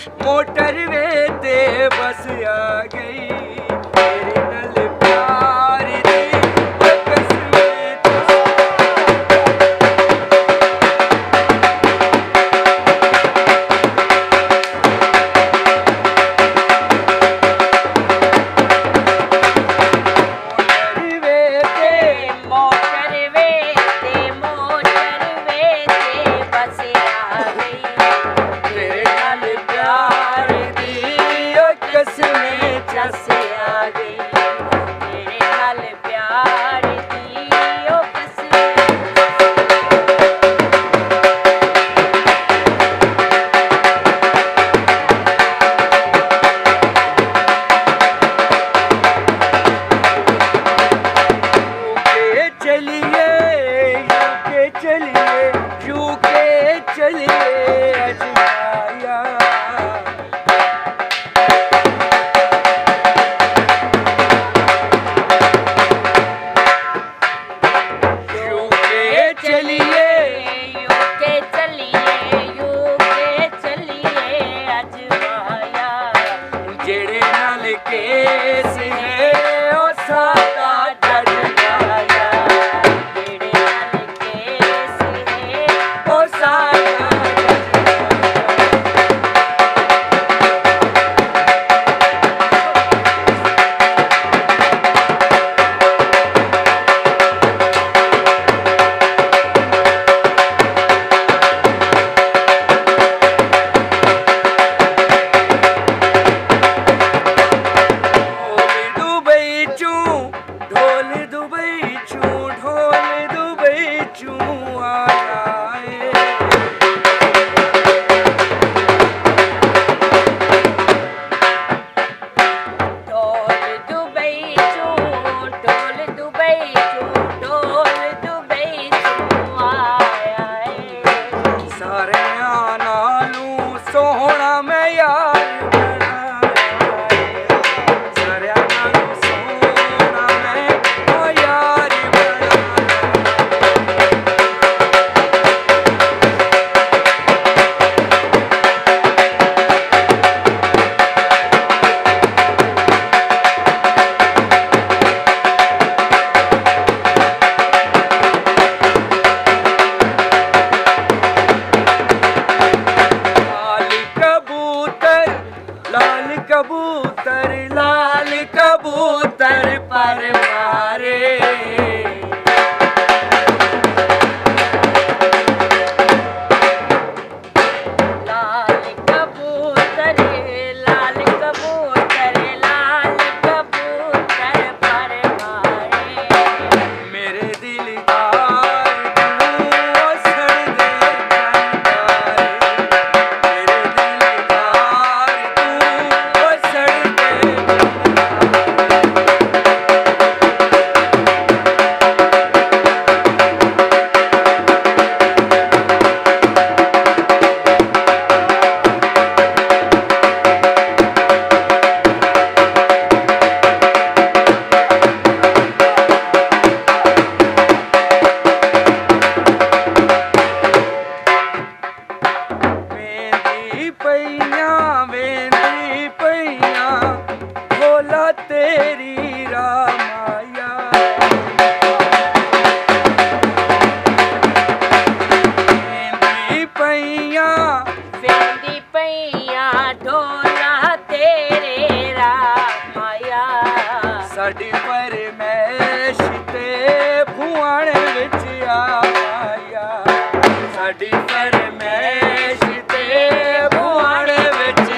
motorway ते बस आ गई तेरे नाल प्यार दी ओ कसमें लाल कबूतर पर मारे लाल कबूतर लाल कबूतर लाल कबूतर पर मारे मेरे दिलदार तू सड़ दे मेरे दिलदार तू सड़ दे वेंदी पईयां भोला तेरी रामाया वेंदी पईयां ढोला तेरे रामाया साडी फरमैश ते भुआण विच आया साडी फरमैश ते भुआण विच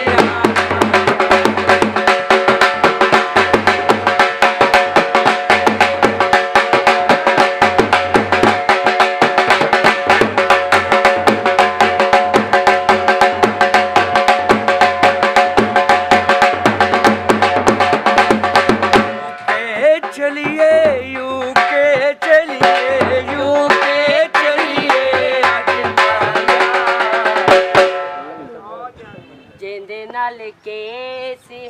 चलिए यूके चलिए जिंदे नाल केसी